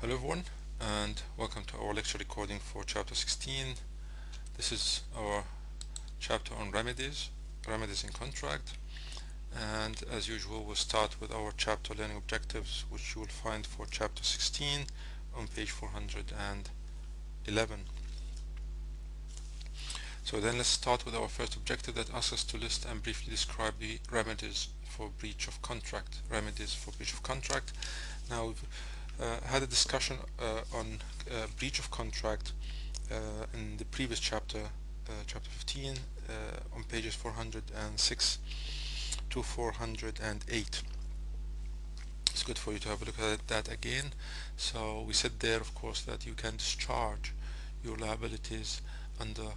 Hello everyone, and welcome to our lecture recording for chapter 16. This is our chapter on remedies in contract, and as usual we'll start with our chapter learning objectives, which you will find for chapter 16 on page 411. So then let's start with our first objective that asks us to list and briefly describe the remedies for breach of contract. Now we've had a discussion on breach of contract in the previous chapter, chapter 15, on pages 406 to 408. It's good for you to have a look at that again. So we said there, of course, that you can discharge your liabilities under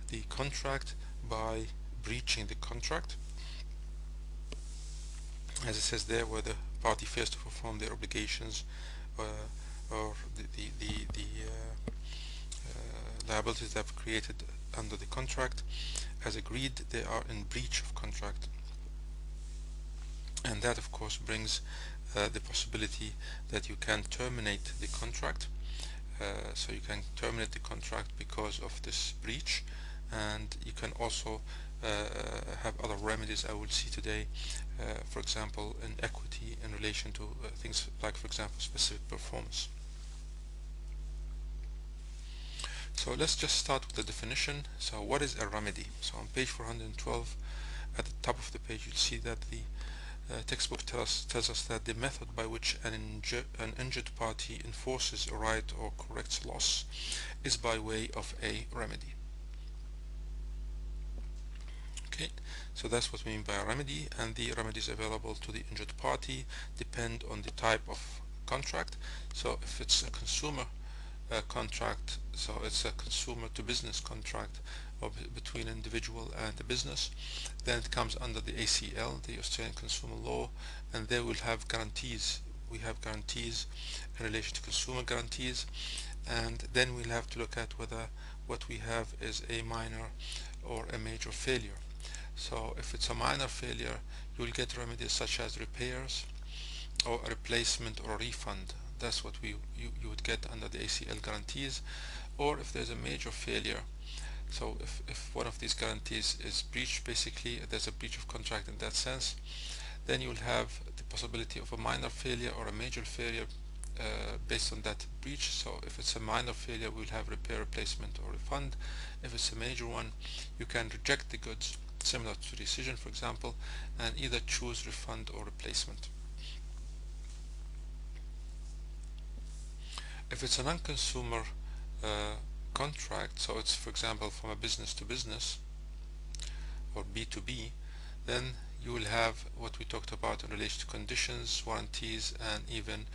the contract by breaching the contract, as it says there, where the party fails to perform their obligations or the liabilities that have created under the contract as agreed, they are in breach of contract. And that of course brings the possibility that you can terminate the contract. So you can terminate the contract because of this breach, and you can also have other remedies I will see today, for example in equity in relation to things like, for example, specific performance. So let's just start with the definition. So what is a remedy? So on page 412 at the top of the page you'll see that the textbook tells us that the method by which an injured party enforces a right or corrects loss is by way of a remedy. Okay, so that's what we mean by a remedy, and the remedies available to the injured party depend on the type of contract. So if it's a consumer contract, so it's a consumer to business contract or between an individual and a business, then it comes under the ACL, the Australian Consumer Law, and they will have guarantees. We have guarantees in relation to consumer guarantees, and then we'll have to look at whether what we have is a minor or a major failure. So if it's a minor failure, you will get remedies such as repairs or a replacement or a refund. That's what you would get under the ACL guarantees. Or if there's a major failure, so if one of these guarantees is breached, basically there's a breach of contract in that sense, then you will have the possibility of a minor failure or a major failure based on that breach. So if it's a minor failure, we'll have repair, replacement or refund. If it's a major one, you can reject the goods, similar to rescission for example, and either choose refund or replacement. If it's a non-consumer contract, so it's, for example, from a business to business or B2B, then you will have what we talked about in relation to conditions, warranties, and even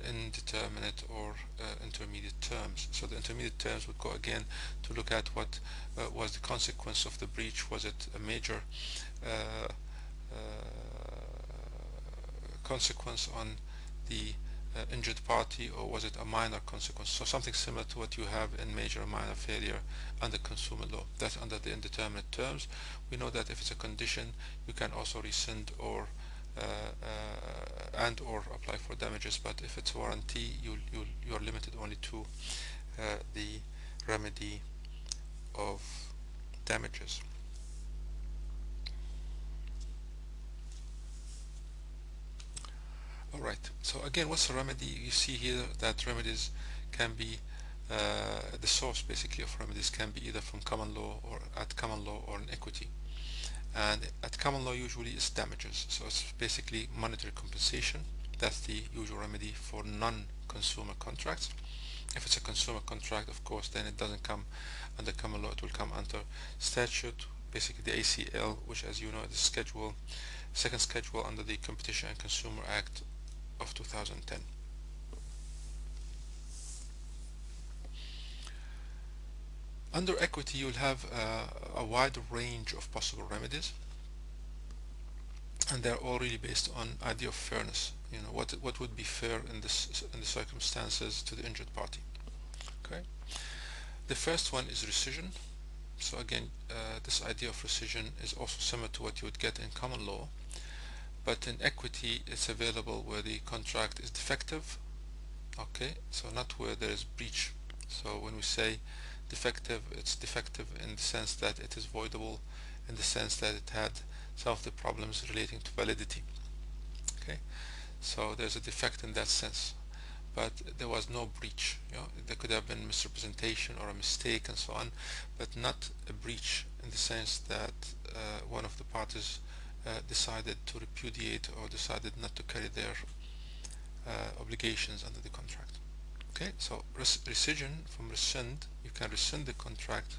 indeterminate or intermediate terms. So the intermediate terms would go again to look at what was the consequence of the breach. Was it a major consequence on the injured party, or was it a minor consequence? So something similar to what you have in major and minor failure under consumer law. That's under the indeterminate terms. We know that if it's a condition, you can also rescind or and or apply for damages, but if it's a warranty, you are limited only to the remedy of damages. Alright, so again, what's a remedy? You see here that remedies can be the source basically of remedies can be either from common law or at common law or in equity. And at common law usually it's damages, so it's basically monetary compensation. That's the usual remedy for non-consumer contracts. If it's a consumer contract, of course, then it doesn't come under common law, it will come under statute, basically the ACL, which, as you know, is the second schedule under the Competition and Consumer Act of 2010. Under equity, you'll have a wide range of possible remedies, and they're all really based on idea of fairness. You know, what would be fair in the circumstances to the injured party. Okay. The first one is rescission. So again, this idea of rescission is also similar to what you would get in common law, but in equity it's available where the contract is defective Okay, so not where there is breach. So when we say defective, it's defective in the sense that it is voidable, in the sense that it had some of the problems relating to validity. Okay, so there's a defect in that sense, but there was no breach. There could have been misrepresentation or a mistake and so on, but not a breach in the sense that one of the parties decided to repudiate or decided not to carry their obligations under the contract. Okay, so rescission, from rescind, you can rescind the contract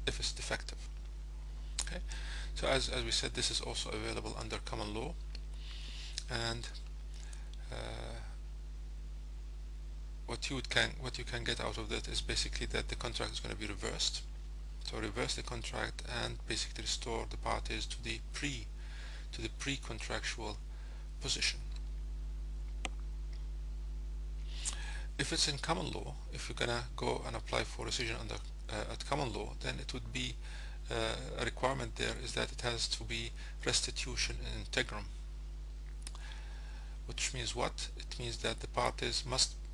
if it's defective. Okay, so as we said, this is also available under common law, and what you can get out of that is basically that the contract is going to be reversed. So reverse the contract and basically restore the parties to the pre-contractual position. If it's in common law, if you're gonna go and apply for rescission under at common law, then it would be a requirement there is that it has to be restitution in integrum, which means what? It means that the parties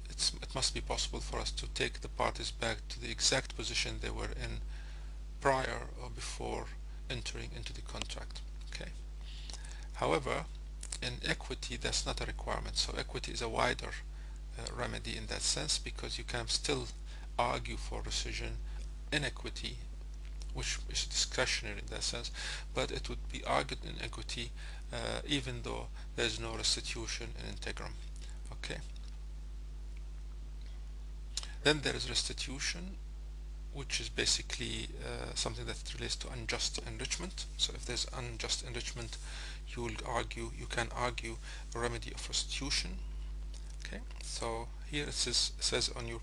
it must be possible for us to take the parties back to the exact position they were in prior or before entering into the contract. Okay. However, in equity, that's not a requirement. So equity is a wider remedy in that sense, because you can still argue for rescission in equity, which is discretionary in that sense, but it would be argued in equity even though there's no restitution in integrum. Okay. Then there is restitution, which is basically something that relates to unjust enrichment. So if there's unjust enrichment, you can argue a remedy of restitution. Okay, so here it says on your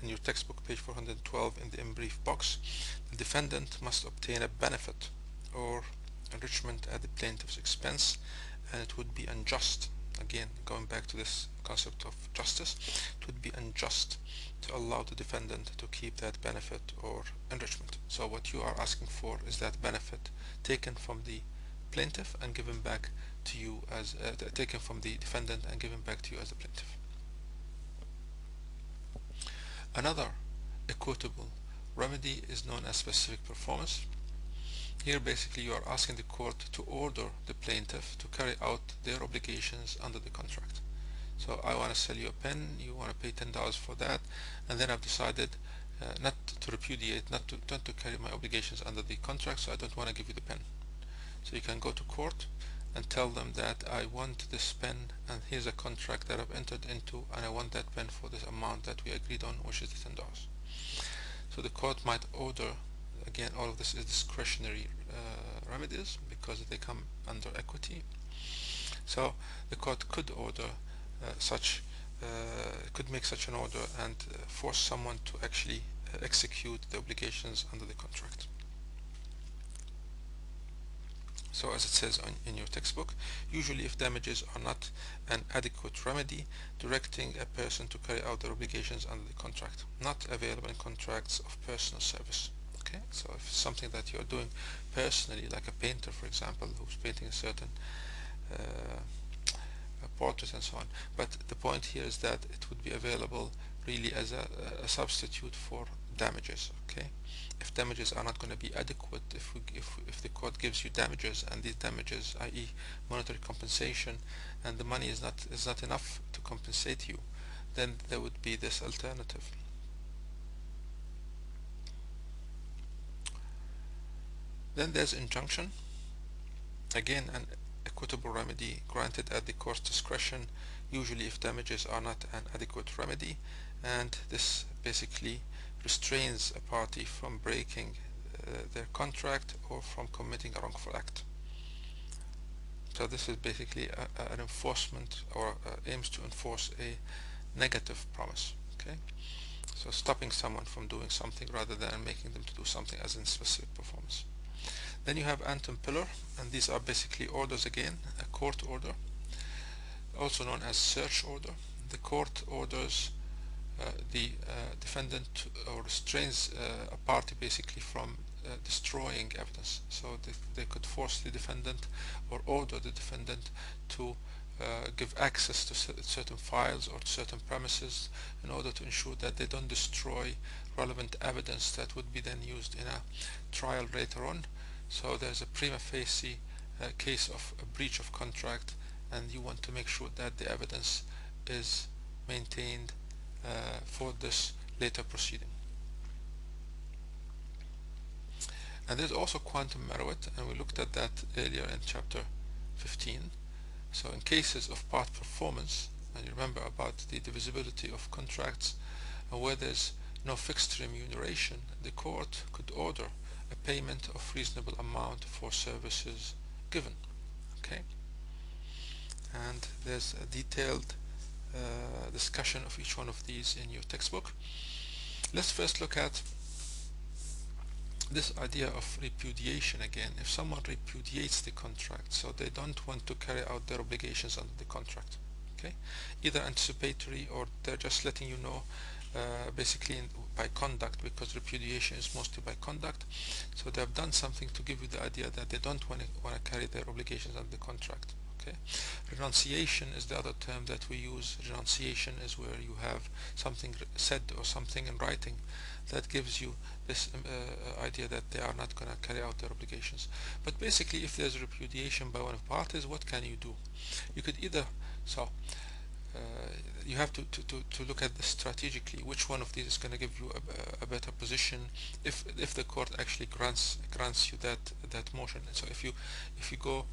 in your textbook, page 412, in the in brief box, the defendant must obtain a benefit or enrichment at the plaintiff's expense, and it would be unjust. Again, going back to this concept of justice, it would be unjust to allow the defendant to keep that benefit or enrichment. So what you are asking for is that benefit taken from the plaintiff and given back to you as taken from the defendant and given back to you as a plaintiff. Another equitable remedy is known as specific performance. Here basically you are asking the court to order the plaintiff to carry out their obligations under the contract. So I want to sell you a pen, you want to pay $10 for that, and then I've decided not to repudiate, not to carry my obligations under the contract, so I don't want to give you the pen. So you can go to court and tell them that I want this pen, and here's a contract that I've entered into, and I want that pen for this amount that we agreed on, which is the $10. So the court might order, again, all of this is discretionary remedies because they come under equity. So the court could order could make such an order and force someone to actually execute the obligations under the contract. So as it says in your textbook, usually if damages are not an adequate remedy, directing a person to carry out their obligations under the contract, not available in contracts of personal service. Okay, so if it's something that you're doing personally, like a painter, for example, who's painting a certain portrait and so on, but the point here is that it would be available really as a substitute for damages. Okay, if damages are not going to be adequate, if the court gives you damages and these damages, i.e. monetary compensation, and the money is not enough to compensate you, then there would be this alternative. Then there's injunction, again an equitable remedy granted at the court's discretion, usually if damages are not an adequate remedy, and this basically restrains a party from breaking their contract or from committing a wrongful act. So this is basically an enforcement, or aims to enforce a negative promise. Okay, so stopping someone from doing something rather than making them to do something, as in specific performance. Then you have antem pillar, and these are basically orders again, a court order, also known as search order. The court orders the defendant, or restrains a party basically from destroying evidence. So they could force the defendant or order the defendant to give access to certain files or certain premises in order to ensure that they don't destroy relevant evidence that would be then used in a trial later on. So there's a prima facie case of a breach of contract, and you want to make sure that the evidence is maintained for this later proceeding. And there's also quantum meruit, and we looked at that earlier in chapter 15. So in cases of part performance, and you remember about the divisibility of contracts, where there's no fixed remuneration, the court could order a payment of reasonable amount for services given. Okay, and there's a detailed discussion of each one of these in your textbook. Let's first look at this idea of repudiation again. If someone repudiates the contract, so they don't want to carry out their obligations under the contract, okay, either anticipatory or they're just letting you know basically by conduct, because repudiation is mostly by conduct. So they have done something to give you the idea that they don't want to carry their obligations under the contract. Okay. Renunciation is the other term that we use. Renunciation is where you have something said or something in writing that gives you this idea that they are not going to carry out their obligations. But basically, if there's repudiation by one of the parties, what can you do? You could either, you have to look at this strategically, which one of these is going to give you a better position if the court actually grants you that motion. So if you go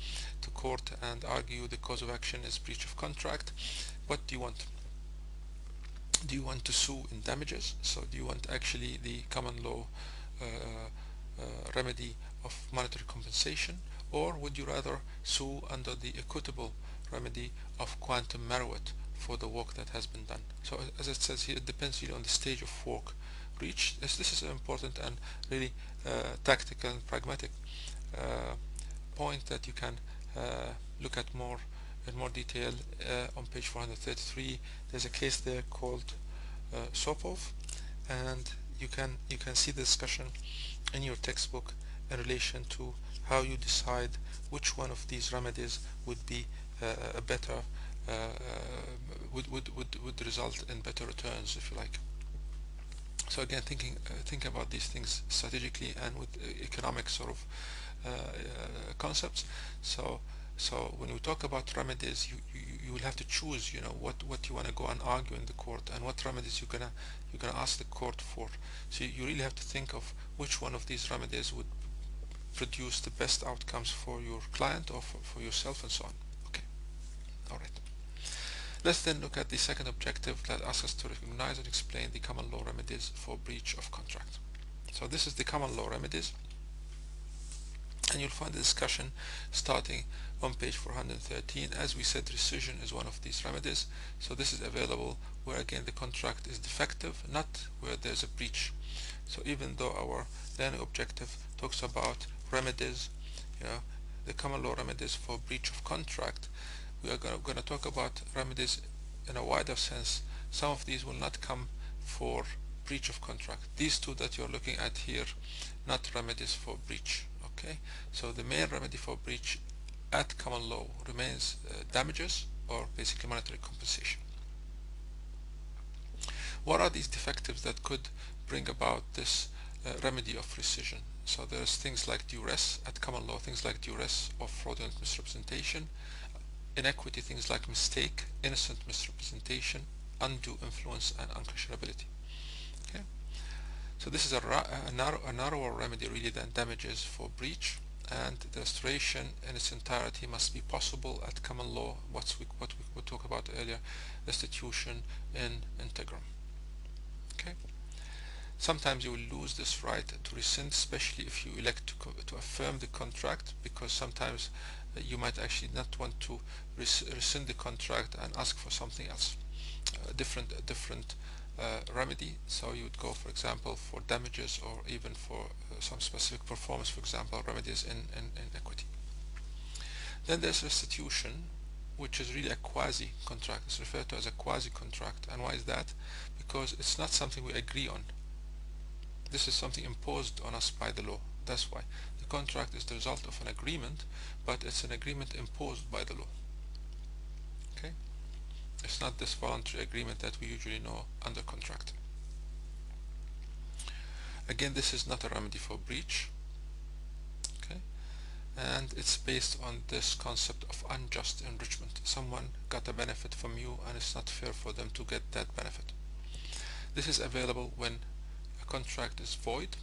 to court and argue the cause of action is breach of contract, what do you want? Do you want to sue in damages? So do you want actually the common law remedy of monetary compensation, or would you rather sue under the equitable remedy of quantum meruit for the work that has been done? So as it says here, it depends really on the stage of work reached. This is an important and really tactical and pragmatic point that you can look at in more detail on page 433. There's a case there called Sopov, and you can see the discussion in your textbook in relation to how you decide which one of these remedies would be a better would result in better returns, if you like. So again, think about these things strategically and with economic sort of concepts. So when we talk about remedies, you will have to choose, what you want to go and argue in the court, and what remedies you're gonna ask the court for. So you really have to think of which one of these remedies would produce the best outcomes for your client or for yourself, and so on. Okay, all right. Let's then look at the second objective that asks us to recognize and explain the common law remedies for breach of contract. So this is the common law remedies, and you'll find the discussion starting on page 413. As we said, rescission is one of these remedies. So this is available where again the contract is defective, not where there's a breach. So even though our learning objective talks about remedies, the common law remedies for breach of contract, we are going to talk about remedies in a wider sense. Some of these will not come for breach of contract. These two that you're looking at here, not remedies for breach. Okay, so the main remedy for breach at common law remains damages, or basically monetary compensation. What are these defectives that could bring about this remedy of rescission? So there's things like duress at common law, things like duress or fraudulent misrepresentation. Inequity, things like mistake, innocent misrepresentation, undue influence, and unconscionability. Okay, so this is a narrower remedy really than damages for breach, and the restoration in its entirety must be possible at common law. What we talked about earlier, restitution in integrum. Okay. Sometimes you will lose this right to rescind, especially if you elect to affirm the contract, because sometimes you might actually not want to rescind the contract and ask for something else, a different remedy. So you would go, for example, for damages, or even for some specific performance, for example, remedies in equity. Then there's restitution, which is really a quasi-contract. It's referred to as a quasi-contract. And why is that? Because it's not something we agree on. This is something imposed on us by the law. That's why. The contract is the result of an agreement, but it's an agreement imposed by the law. It's not this voluntary agreement that we usually know under contract. Again, this is not a remedy for breach, okay? And it's based on this concept of unjust enrichment. Someone got a benefit from you and it's not fair for them to get that benefit. This is available when a contract is void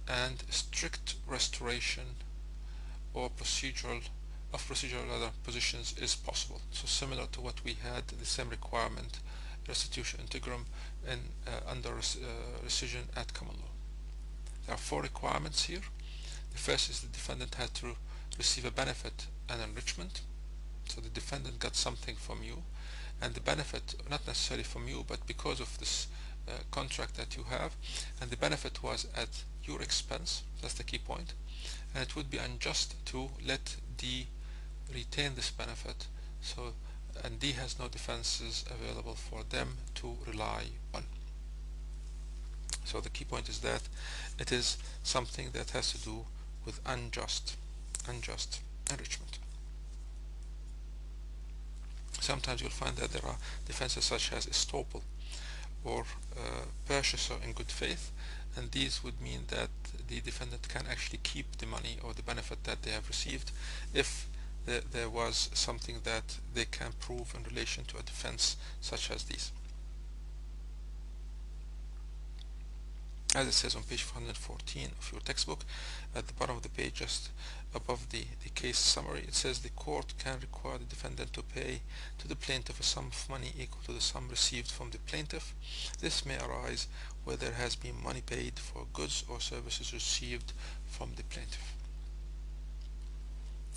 and strict restoration or procedural other positions is possible. So similar to what we had, the same requirement, restitution integrum in under rescission at common law. There are 4 requirements here. The first is the defendant had to receive a benefit and enrichment. So the defendant got something from you, and the benefit not necessarily from you, but because of this contract that you have, and the benefit was at your expense. That's the key point. And it would be unjust to let D retain this benefit, so and D has no defenses available for them to rely on. So the key point is that it is something that has to do with unjust enrichment. Sometimes you'll find that there are defenses such as estoppel or purchaser in good faith, and these would mean that the defendant can actually keep the money or the benefit that they have received if there was something that they can prove in relation to a defense such as these. As it says on page 414 of your textbook, at the bottom of the page, just above the case summary, it says the court can require the defendant to pay to the plaintiff a sum of money equal to the sum received from the plaintiff. This may arise where there has been money paid for goods or services received from the plaintiff.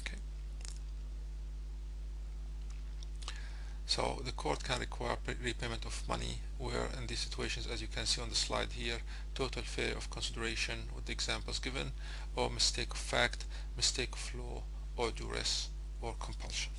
Okay. So the court can require repayment of money where, in these situations, as you can see on the slide here, total failure of consideration with the examples given, or mistake of fact, mistake of law, or duress or compulsion.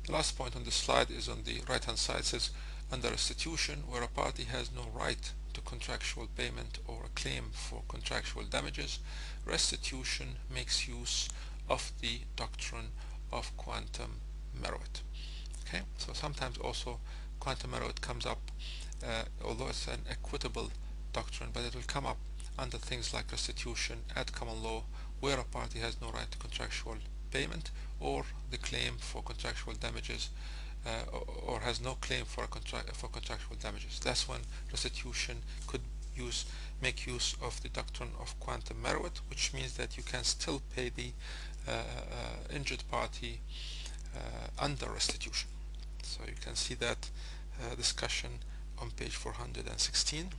The last point on this slide is on the right hand side. It says under restitution, where a party has no right to contractual payment or a claim for contractual damages, restitution makes use of the doctrine of quantum meruit. Okay, so sometimes also quantum meruit comes up, although it's an equitable doctrine, but it will come up under things like restitution at common law, where a party has no right to contractual payment or the claim for contractual damages, or has no claim for contractual damages. That's when restitution could make use of the doctrine of quantum meruit, which means that you can still pay the injured party under restitution. So you can see that discussion on page 416.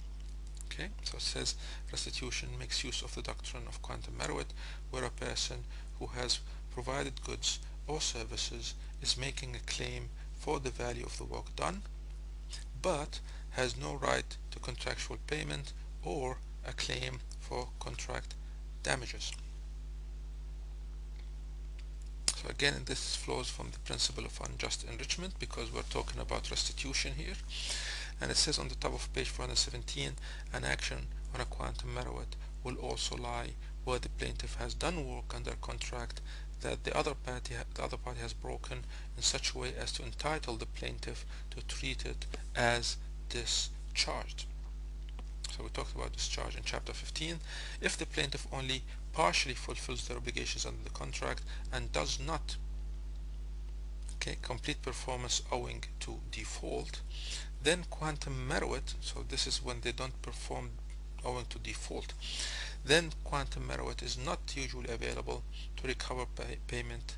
Okay, so it says restitution makes use of the doctrine of quantum meruit, where a person who has provided goods or services is making a claim for the value of the work done, but has no right to contractual payment or a claim for contract damages. So again, this flows from the principle of unjust enrichment, because we're talking about restitution here. And it says on the top of page 417, an action on a quantum meruit will also lie where the plaintiff has done work under contract that the other party has broken in such a way as to entitle the plaintiff to treat it as discharged. So we talked about discharge in chapter 15. If the plaintiff only partially fulfills their obligations under the contract and does not complete performance owing to default, then quantum meruit, so this is when they don't perform owing to default, then quantum meruit is not usually available to recover payment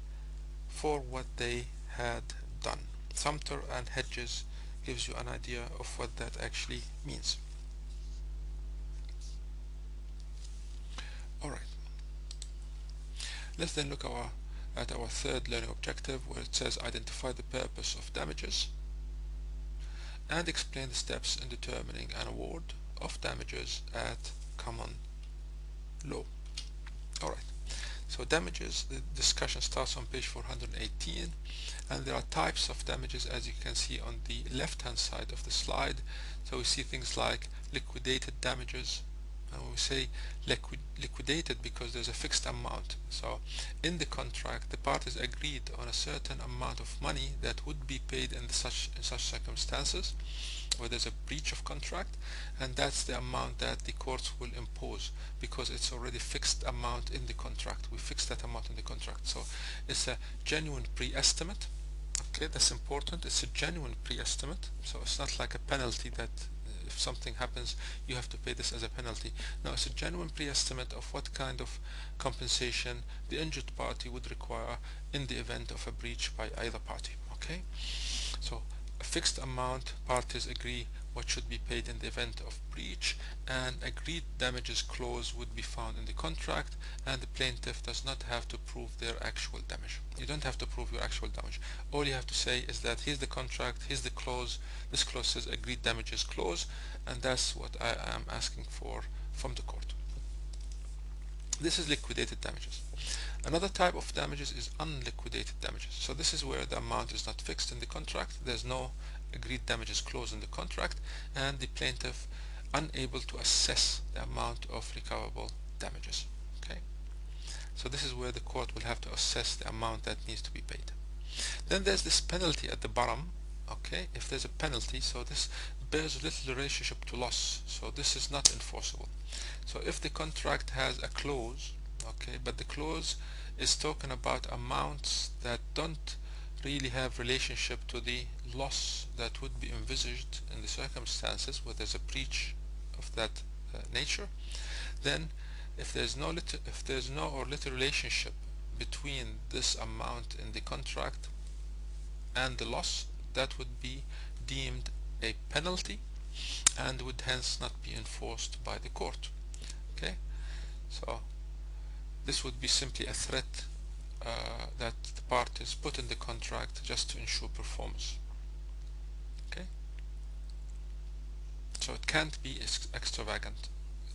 for what they had done. Sumter and Hedges gives you an idea of what that actually means. Alright, let's then look at our third learning objective, where it says identify the purpose of damages and explain the steps in determining an award of damages at common law. Alright, so damages, the discussion starts on page 418, and there are types of damages, as you can see on the left hand side of the slide. So we see things like liquidated damages, and we say liquidated because there's a fixed amount. So in the contract the parties agreed on a certain amount of money that would be paid in such circumstances where there's a breach of contract, and that's the amount that the courts will impose because it's already fixed amount in the contract. We fixed that amount in the contract, so it's a genuine pre-estimate. Okay, that's important. It's a genuine pre-estimate, so it's not like a penalty that if something happens you have to pay this as a penalty. No, it's a genuine pre-estimate of what kind of compensation the injured party would require in the event of a breach by either party. Okay, so a fixed amount, parties agree what should be paid in the event of breach, and agreed damages clause would be found in the contract, and the plaintiff does not have to prove their actual damage. You don't have to prove your actual damage. All you have to say is that here's the contract, here's the clause, this clause says agreed damages clause, and that's what I am asking for from the court. This is liquidated damages. Another type of damages is unliquidated damages. So this is where the amount is not fixed in the contract, there's no agreed damages clause in the contract, and the plaintiff unable to assess the amount of recoverable damages. Okay, so this is where the court will have to assess the amount that needs to be paid. Then there's this penalty at the bottom. Okay, if there's a penalty, so this bears little relationship to loss, so this is not enforceable. So if the contract has a clause, okay, but the clause is talking about amounts that don't really have relationship to the loss that would be envisaged in the circumstances where there's a breach of that nature, then if there's no or little relationship between this amount in the contract and the loss, that would be deemed a penalty and would hence not be enforced by the court. Okay, so this would be simply a threat that the parties put in the contract just to ensure performance. Okay, so it can't be extravagant,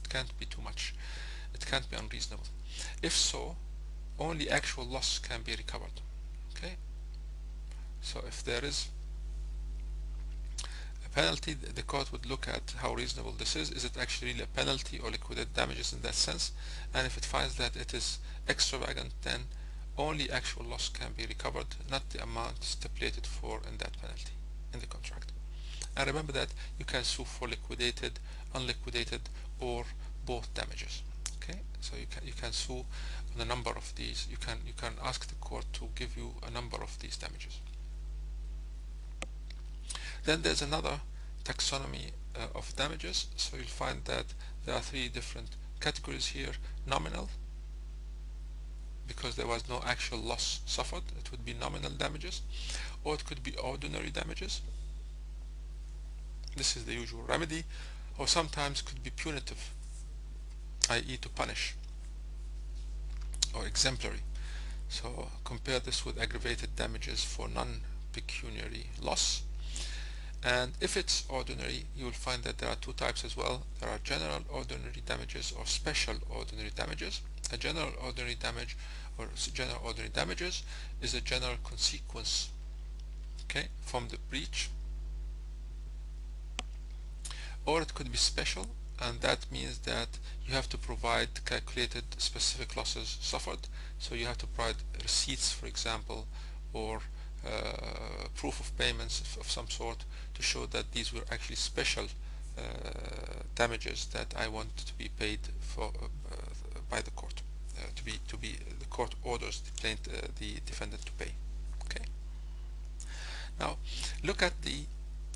it can't be too much, it can't be unreasonable. If so, only actual loss can be recovered. Okay, so if there is a penalty, the court would look at how reasonable this is. Is it actually really a penalty or liquidated damages in that sense? And if it finds that it is extravagant, then only actual loss can be recovered, not the amount stipulated for in that penalty in the contract. And remember that you can sue for liquidated, unliquidated, or both damages. Okay, so you can sue on a number of these. You can ask the court to give you a number of these damages. Then there's another taxonomy of damages. So you'll find that there are three different categories here. Nominal, because there was no actual loss suffered, it would be nominal damages, or it could be ordinary damages. This is the usual remedy, or sometimes could be punitive, i.e. to punish, or exemplary. So compare this with aggravated damages for non-pecuniary loss. And if it's ordinary, you will find that there are two types as well. There are general ordinary damages or special ordinary damages. A general ordinary damage or general ordinary damages is a general consequence, okay, from the breach. Or it could be special, and that means that you have to provide calculated specific losses suffered. So you have to provide receipts, for example, or proof of payments of some sort to show that these were actually special damages that I want to be paid for by the court. The court orders the defendant to pay. Okay. Now look at the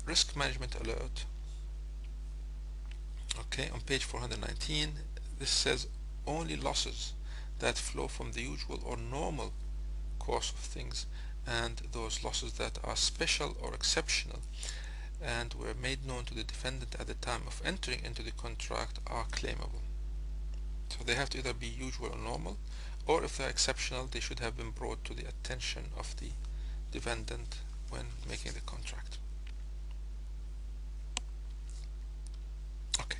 risk management alert. Okay, on page 419, this says only losses that flow from the usual or normal course of things, and those losses that are special or exceptional and were made known to the defendant at the time of entering into the contract are claimable. So they have to either be usual or normal, or if they're exceptional, they should have been brought to the attention of the defendant when making the contract. Okay.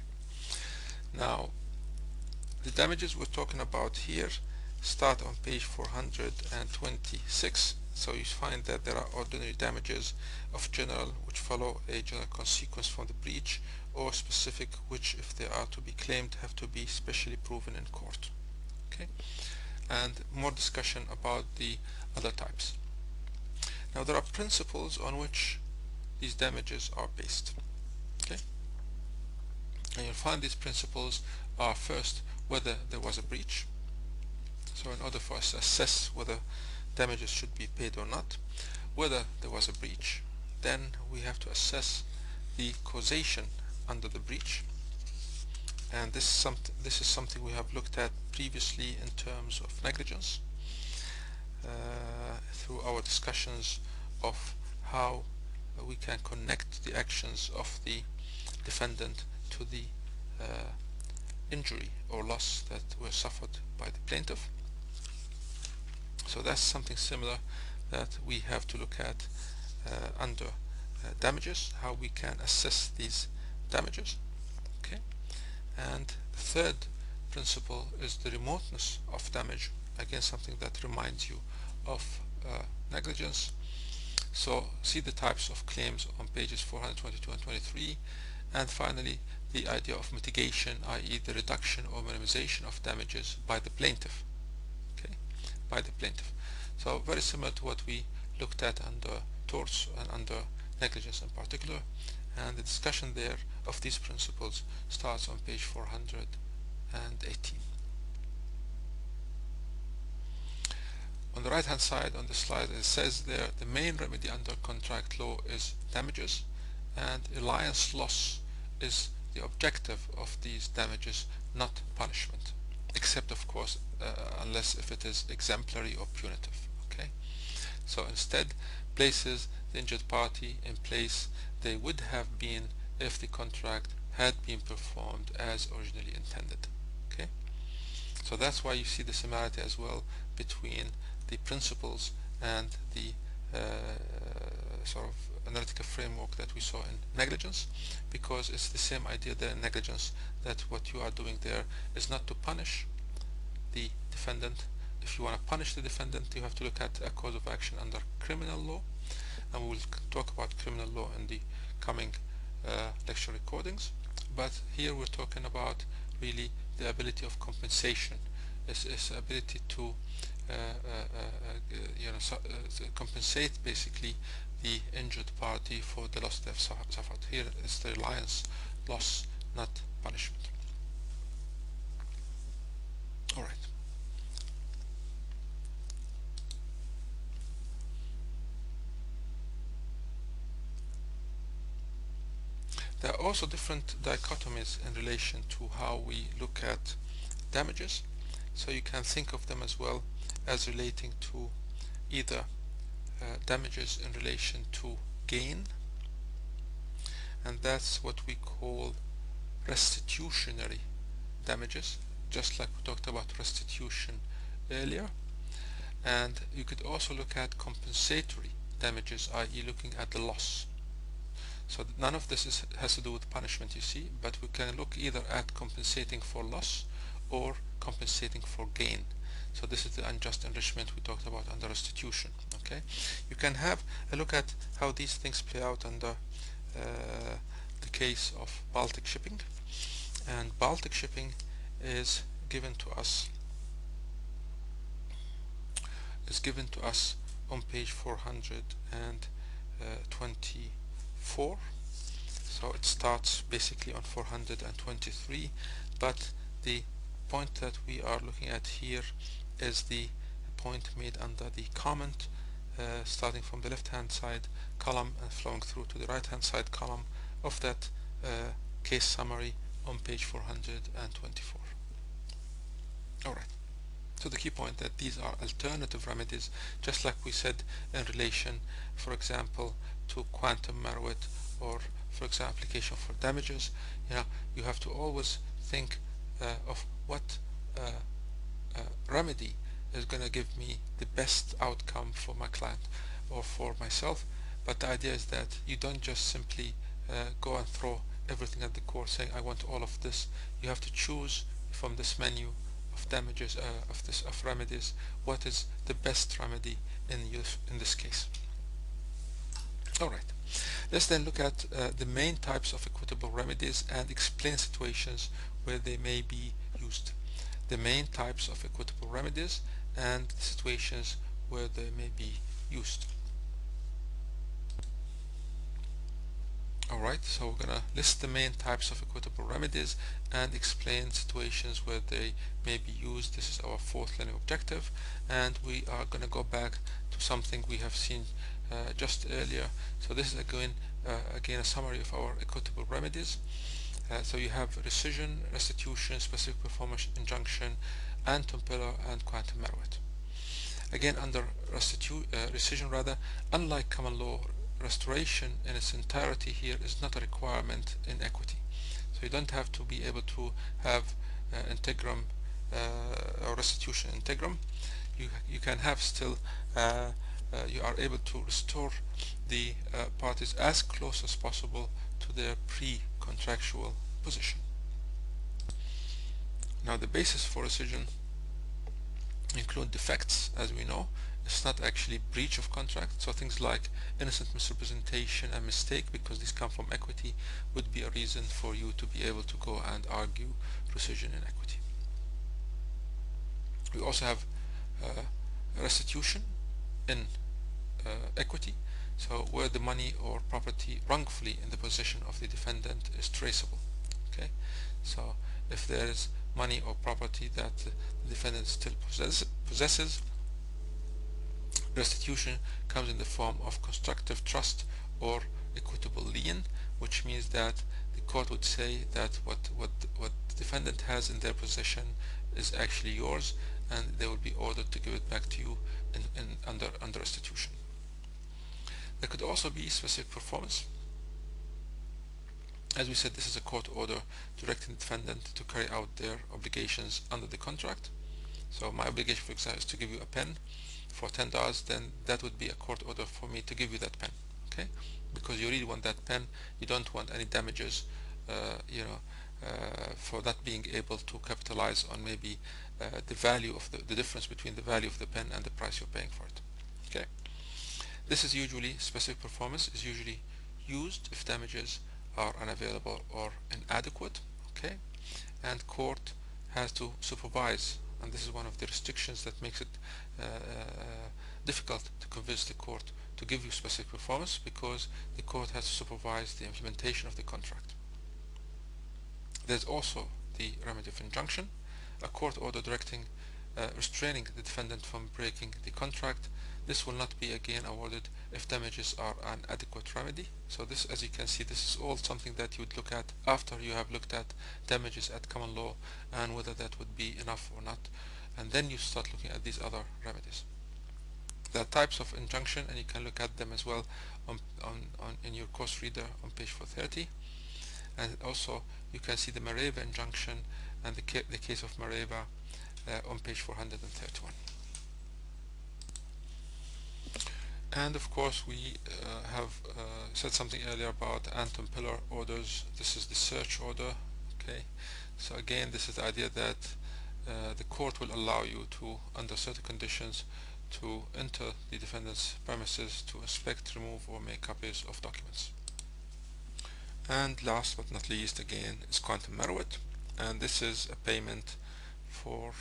Now, the damages we're talking about here start on page 426 So you find that there are ordinary damages of general which follow a general consequence from the breach, or specific which, if they are to be claimed, have to be specially proven in court. Okay, and more discussion about the other types. Now there are principles on which these damages are based. Okay, and you'll find these principles are, first, whether there was a breach. So in order for us to assess whether damages should be paid or not, whether there was a breach, then we have to assess the causation under the breach, and this is something we have looked at previously in terms of negligence, through our discussions of how we can connect the actions of the defendant to the injury or loss that were suffered by the plaintiff. So that's something similar that we have to look at under damages, how we can assess these damages. Okay, and the third principle is the remoteness of damage, again something that reminds you of negligence. So see the types of claims on pages 422 and 23, and finally the idea of mitigation, i.e. the reduction or minimization of damages by the plaintiff. Okay, by the plaintiff. So very similar to what we looked at under torts and under negligence in particular, and the discussion there of these principles starts on page 418. On the right hand side on the slide, it says there the main remedy under contract law is damages, and reliance loss is the objective of these damages, not punishment, except of course unless if it is exemplary or punitive. Okay, so instead places the injured party in place they would have been if the contract had been performed as originally intended. Okay, so that's why you see the similarity as well between the principles and the sort of analytical framework that we saw in negligence, because it's the same idea there in negligence, that what you are doing there is not to punish the defendant. If you want to punish the defendant, you have to look at a cause of action under criminal law, and we will talk about criminal law in the coming lecture recordings. But here we're talking about really the ability of compensation, is ability to compensate basically the injured party for the loss they've suffered. Here is the reliance loss, not punishment. All right. There are also different dichotomies in relation to how we look at damages. So you can think of them as well as relating to either damages in relation to gain, and that's what we call restitutionary damages, just like we talked about restitution earlier. And you could also look at compensatory damages, i.e. looking at the loss. So none of this has to do with punishment, you see, but we can look either at compensating for loss or compensating for gain. So this is the unjust enrichment we talked about under restitution. Okay, you can have a look at how these things play out under the case of Baltic Shipping, and Baltic Shipping is given to us on page 424. So it starts basically on 423, but the point that we are looking at here is the point made under the comment, starting from the left hand side column and flowing through to the right hand side column of that case summary on page 424. Alright, so the key point that these are alternative remedies, just like we said in relation, for example, to quantum meruit, or for example application for damages. You have to always think of what remedy is going to give me the best outcome for my client or for myself. But the idea is that you don't just simply go and throw everything at the court saying I want all of this. You have to choose from this menu of of damages, of remedies, what is the best remedy in this case. Alright, let's then look at the main types of equitable remedies and explain situations where they may be used. The main types of equitable remedies and situations where they may be used. Alright, so we're going to list the main types of equitable remedies and explain situations where they may be used. This is our fourth learning objective, and we are going to go back to something we have seen just earlier. So this is again a summary of our equitable remedies. So you have rescission, restitution, specific performance injunction, Anton Pillar, and quantum meruit. Again, under rescission, unlike common law, restoration in its entirety here is not a requirement in equity. So you don't have to be able to have integrum or restitution integrum. You can have still you are able to restore the parties as close as possible to their pre-contractual position. Now the basis for rescission include defects, as we know. It's not actually breach of contract, so things like innocent misrepresentation and mistake, because these come from equity, would be a reason for you to be able to go and argue rescission in equity. We also have restitution in equity, so where the money or property wrongfully in the possession of the defendant is traceable. Okay, so if there is money or property that the defendant still possesses, restitution comes in the form of constructive trust or equitable lien, which means that the court would say that what the defendant has in their possession is actually yours, and they will be ordered to give it back to you under restitution. There could also be specific performance. As we said, this is a court order directing the defendant to carry out their obligations under the contract. So my obligation, for example, is to give you a pen for $10, then that would be a court order for me to give you that pen, okay? Because you really want that pen, you don't want any damages, for that being able to capitalize on maybe the value of the difference between the value of the pen and the price you're paying for it, okay? This is usually, specific performance is usually used if damages are unavailable or inadequate, okay? And court has to supervise, and this is one of the restrictions that makes it difficult to convince the court to give you specific performance, because the court has to supervise the implementation of the contract. There's also the remedy of injunction, a court order directing restraining the defendant from breaking the contract. This will not be again awarded if damages are an adequate remedy. So this, as you can see, this is all something that you would look at after you have looked at damages at common law and whether that would be enough or not, and then you start looking at these other remedies. There are types of injunction, and you can look at them as well in your course reader on page 430. And also you can see the Mareva injunction and the case of Mareva on page 431. And of course we have said something earlier about Anton Pillar orders. This is the search order, okay? So again, this is the idea that the court will allow you to, under certain conditions, to enter the defendant's premises to inspect, remove, or make copies of documents. And last but not least, again, is quantum meruit, and this is a payment for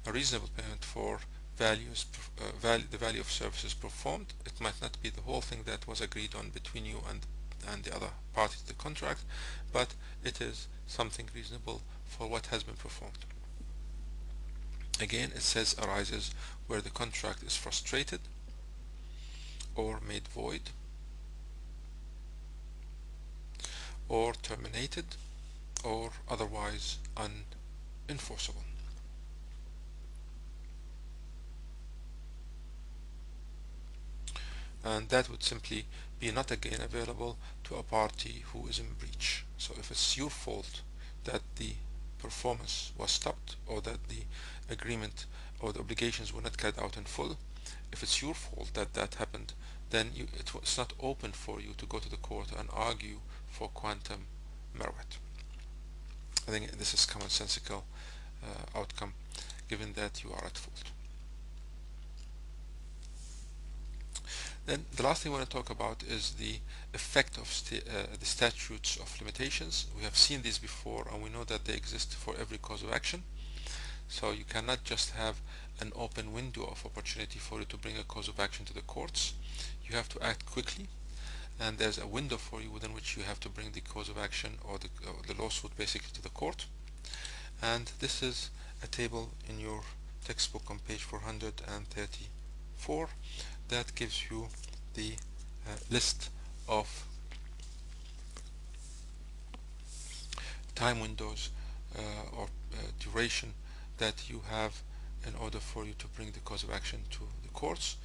a reasonable payment for the value of services performed. It might not be the whole thing that was agreed on between you and the other party to the contract, but it is something reasonable for what has been performed. Again, it says arises where the contract is frustrated or made void or terminated or otherwise unenforceable. And that would simply be not again available to a party who is in breach. So if it's your fault that the performance was stopped, or that the agreement or the obligations were not carried out in full, if it's your fault that that happened, then it's not open for you to go to the court and argue for quantum meruit. I think this is commonsensical outcome given that you are at fault. Then the last thing I want to talk about is the effect of the statutes of limitations. We have seen these before, and we know that they exist for every cause of action. So you cannot just have an open window of opportunity for you to bring a cause of action to the courts. You have to act quickly, and there's a window for you within which you have to bring the cause of action or the lawsuit basically to the court. And this is a table in your textbook on page 434 that gives you the list of time windows or duration that you have in order for you to bring the cause of action to the courts.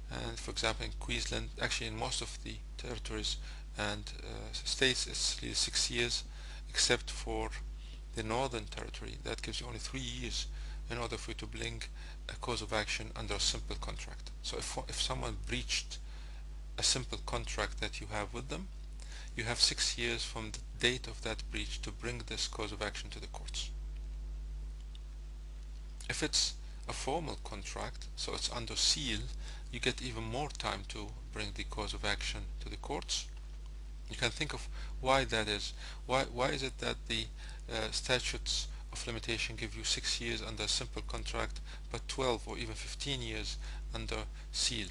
And for example, in Queensland, actually in most of the territories and states, it's really 6 years, except for the Northern Territory. That gives you only 3 years in order for you to bring a cause of action under a simple contract. So if someone breached a simple contract that you have with them, you have 6 years from the date of that breach to bring this cause of action to the courts. If it's a formal contract, so it's under seal, you get even more time to bring the cause of action to the courts. You can think of why that is. Why is it that the statutes of limitation give you 6 years under a simple contract, but 12 or even 15 years under seal?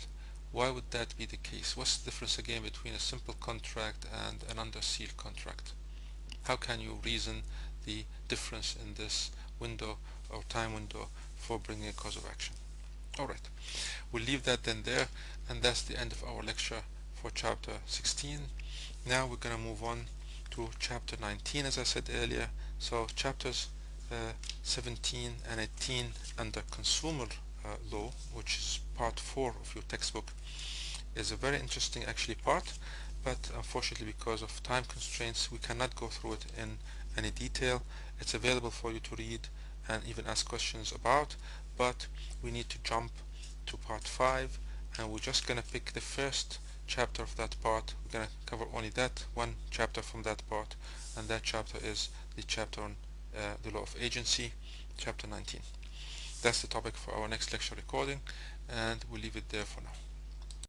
Why would that be the case? What's the difference again between a simple contract and an under seal contract? How can you reason the difference in this window or time window for bringing a cause of action? Alright, we'll leave that then there, and that's the end of our lecture for chapter 16. Now we're going to move on to chapter 19, as I said earlier. So chapters 17 and 18 under consumer law, which is part 4 of your textbook, is a very interesting actually part, but unfortunately because of time constraints we cannot go through it in any detail. It's available for you to read and even ask questions about, but we need to jump to part 5, and we're just going to pick the first chapter of that part. We're going to cover only that one chapter from that part, and that chapter is the chapter on the law of agency, chapter 19. That's the topic for our next lecture recording, and we'll leave it there for now.